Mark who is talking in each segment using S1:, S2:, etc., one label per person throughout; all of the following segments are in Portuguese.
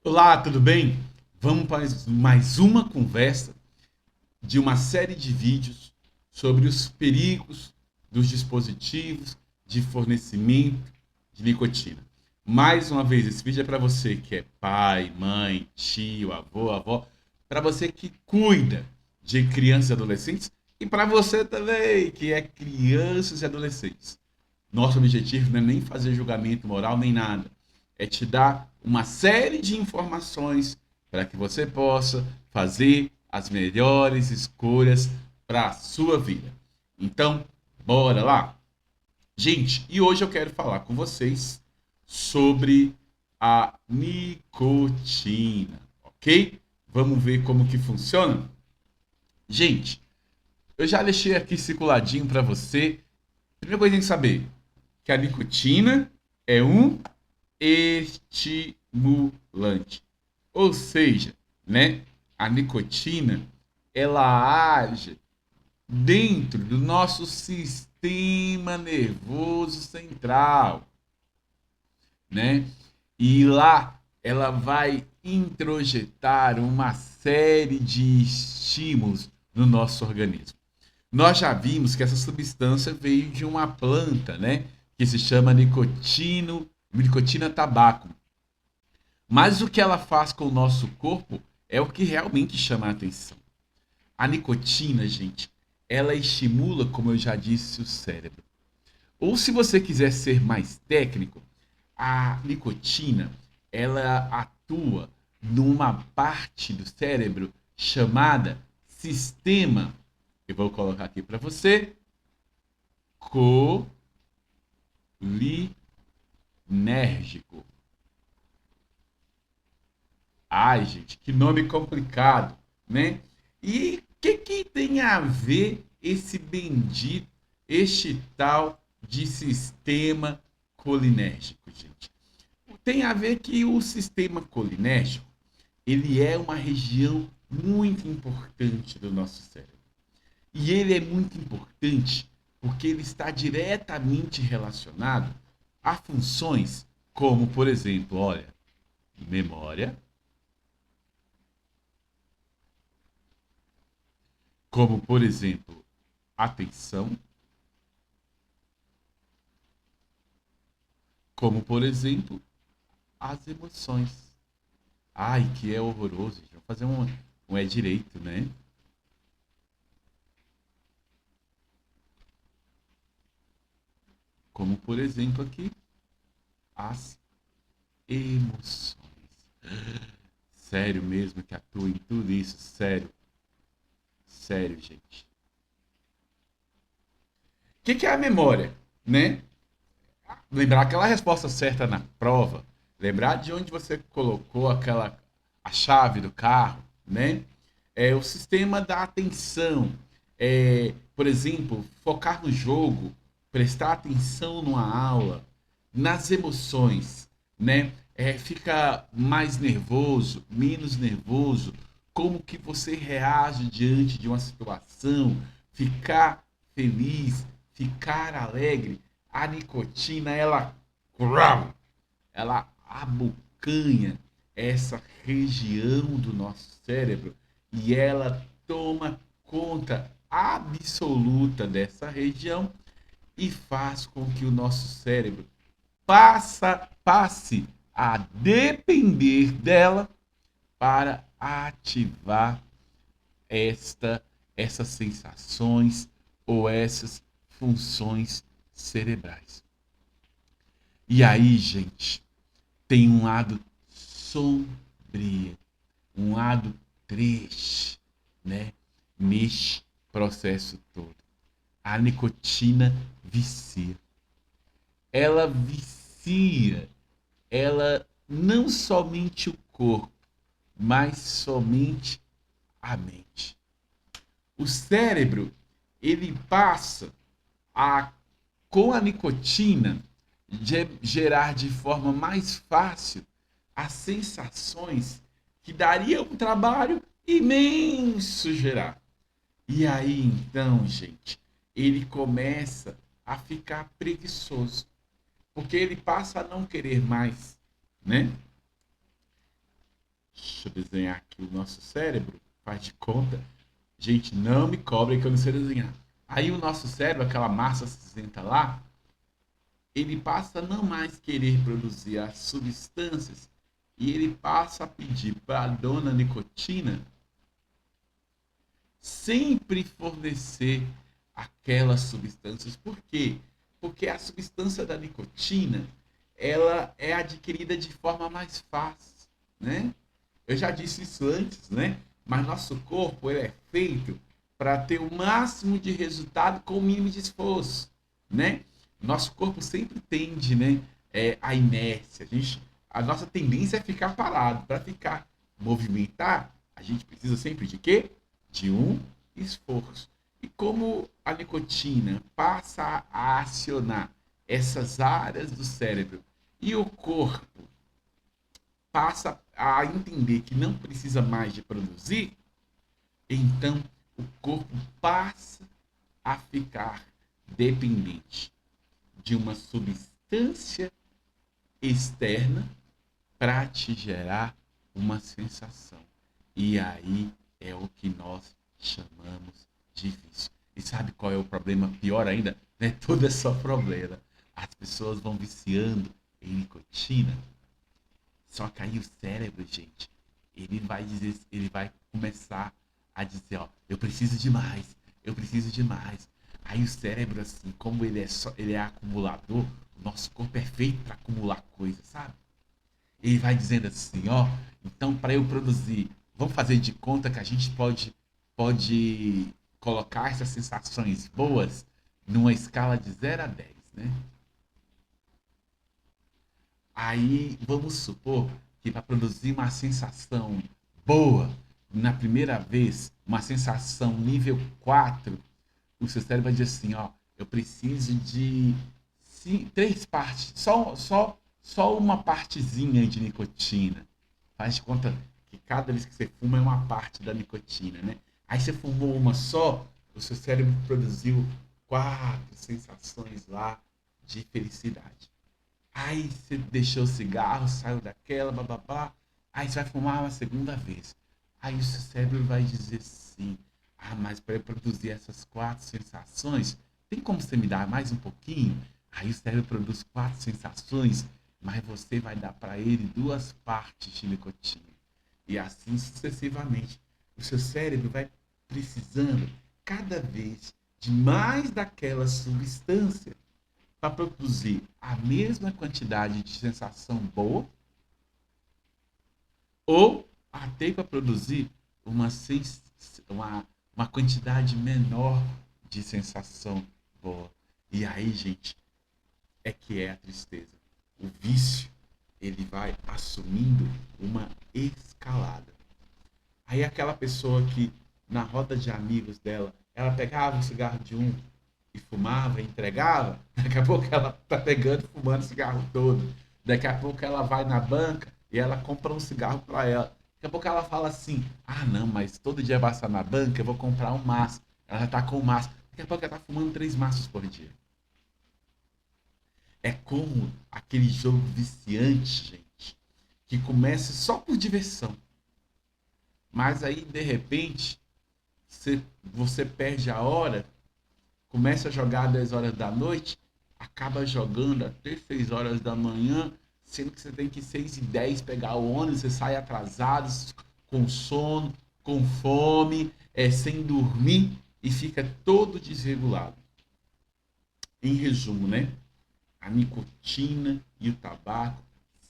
S1: Olá, tudo bem? Vamos para mais uma conversa de uma série de vídeos sobre os perigos dos dispositivos de fornecimento de nicotina. Mais uma vez, esse vídeo é para você que é pai, mãe, tio, avô, avó, para você que cuida de crianças e adolescentes e para você também que é crianças e adolescentes. Nosso objetivo não é nem fazer julgamento moral nem nada. É te dar uma série de informações para que você possa fazer as melhores escolhas para a sua vida. Então, bora lá. Gente, e hoje eu quero falar com vocês sobre a nicotina, ok? Vamos ver como que funciona? Gente, eu já deixei aqui circuladinho para você. Primeira coisa que tem que saber que a nicotina é um estimulante. Ou seja, né, a nicotina ela age dentro do nosso sistema nervoso central, né? E lá ela vai introjetar uma série de estímulos no nosso organismo. Nós já vimos que essa substância veio de uma planta, né? Que se chama nicotina tabaco. Mas o que ela faz com o nosso corpo é o que realmente chama a atenção. A nicotina, gente, ela estimula, como eu já disse, o cérebro. Ou se você quiser ser mais técnico, a nicotina, ela atua numa parte do cérebro chamada sistema, eu vou colocar aqui para você, colinérgico. Ai, gente, que nome complicado, né? E o que tem a ver esse bendito, este tal de sistema colinérgico, gente? Tem a ver que o sistema colinérgico, ele é uma região muito importante do nosso cérebro. E ele é muito importante porque ele está diretamente relacionado a funções como, por exemplo, olha, memória, como, por exemplo, atenção, como, por exemplo, as emoções. Ai, que é horroroso. Vamos fazer um é direito, né? Como, por exemplo, aqui, as emoções. Sério mesmo que atua em tudo isso? Sério, sério, gente. O que é a memória, né? Lembrar aquela resposta certa na prova, lembrar de onde você colocou aquela a chave do carro, né? É o sistema da atenção, por exemplo, focar no jogo, prestar atenção numa aula, nas emoções, né? Fica mais nervoso, menos nervoso, como que você reage diante de uma situação, ficar feliz, ficar alegre. A nicotina, ela abocanha essa região do nosso cérebro e ela toma conta absoluta dessa região e faz com que o nosso cérebro passe a depender dela para ativar esta essas sensações ou essas funções cerebrais. E aí, gente, tem um lado sombrio, um lado triste, né? Neste processo todo. A nicotina vicia. Ela vicia, ela não somente o corpo, mas somente a mente. O cérebro, ele passa a, com a nicotina, gerar de forma mais fácil as sensações que daria um trabalho imenso gerar. E aí então, gente, ele começa a ficar preguiçoso, porque ele passa a não querer mais, né? Deixa eu desenhar aqui o nosso cérebro. Faz de conta. Gente, não me cobrem que eu não sei desenhar. Aí o nosso cérebro, aquela massa cinzenta lá, ele passa a não mais querer produzir as substâncias e ele passa a pedir para a dona nicotina sempre fornecer aquelas substâncias. Por quê? Porque a substância da nicotina, ela é adquirida de forma mais fácil, né? Eu já disse isso antes, né? Mas nosso corpo ele é feito para ter o máximo de resultado com o mínimo de esforço, né? Nosso corpo sempre tende, né, a inércia. A nossa tendência é ficar parado. Para ficar movimentar, a gente precisa sempre de quê? De um esforço. E como a nicotina passa a acionar essas áreas do cérebro e o corpo passa a entender que não precisa mais de produzir, então o corpo passa a ficar dependente de uma substância externa para te gerar uma sensação. E aí é o que nós chamamos de vício. E sabe qual é o problema? Pior ainda, não é tudo é só problema. As pessoas vão viciando em nicotina. Só que aí o cérebro, gente, ele vai começar a dizer, ó, eu preciso de mais, eu preciso de mais. Aí o cérebro, assim, como ele é acumulador, o nosso corpo é feito para acumular coisas, sabe? Ele vai dizendo assim, ó, então para eu produzir, vamos fazer de conta que a gente pode colocar essas sensações boas numa escala de 0 a 10, né? Aí vamos supor que para produzir uma sensação boa na primeira vez, uma sensação nível 4, o seu cérebro vai dizer assim, ó, eu preciso de 3 partes, só uma partezinha de nicotina. Faz de conta que cada vez que você fuma é uma parte da nicotina, né? Aí você fumou uma só, o seu cérebro produziu 4 sensações lá de felicidade. Aí você deixou o cigarro, saiu daquela, bababá. Aí você vai fumar uma segunda vez. Aí o seu cérebro vai dizer assim: ah, mas para eu produzir essas 4 sensações, tem como você me dar mais um pouquinho? Aí o cérebro produz 4 sensações, mas você vai dar para ele 2 partes de nicotina. E assim sucessivamente. O seu cérebro vai precisando cada vez de mais daquela substância para produzir a mesma quantidade de sensação boa ou até para produzir uma, uma, uma quantidade menor de sensação boa. E aí, gente, é que é a tristeza. O vício, ele vai assumindo uma escalada. Aí aquela pessoa que na roda de amigos dela, ela pegava um cigarro de um e fumava, e entregava, daqui a pouco ela tá pegando e fumando o cigarro todo. Daqui a pouco ela vai na banca e ela compra um cigarro para ela. Daqui a pouco ela fala assim: ah, não, mas todo dia vai passar na banca, eu vou comprar um maço. Ela já tá com um maço. Daqui a pouco ela tá fumando 3 maços por dia. É como aquele jogo viciante, gente, que começa só por diversão. Mas aí, de repente, você perde a hora, começa a jogar às 10 horas da noite, acaba jogando até 6 horas da manhã, sendo que você tem que 6h10 pegar o ônibus, você sai atrasado, com sono, com fome, sem dormir e fica todo desregulado. Em resumo, né? A nicotina e o tabaco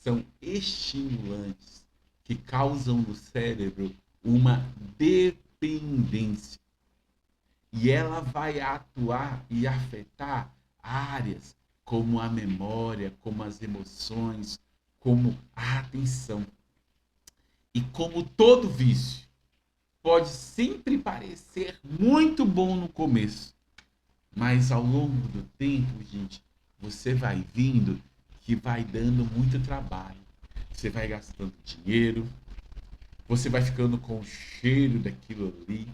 S1: são estimulantes que causam no cérebro uma dependência. E ela vai atuar e afetar áreas como a memória, como as emoções, como a atenção. E como todo vício, pode sempre parecer muito bom no começo, mas ao longo do tempo, gente, você vai vindo que vai dando muito trabalho. Você vai gastando dinheiro, você vai ficando com o cheiro daquilo ali,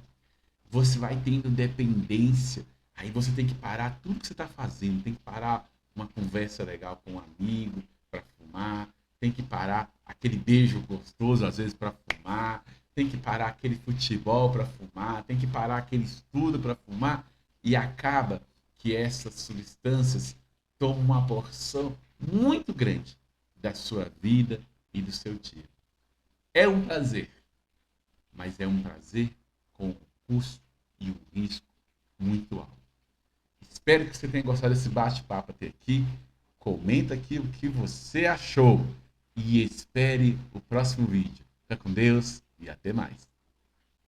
S1: você vai tendo dependência. Aí você tem que parar tudo que você está fazendo, tem que parar uma conversa legal com um amigo para fumar, tem que parar aquele beijo gostoso, às vezes, para fumar, tem que parar aquele futebol para fumar, tem que parar aquele estudo para fumar, e acaba que essas substâncias tomam uma porção muito grande da sua vida e do seu dia. É um prazer, mas é um prazer com um custo e um risco muito alto. Espero que você tenha gostado desse bate-papo até aqui. Comenta aqui o que você achou e espere o próximo vídeo. Fica com Deus e até mais.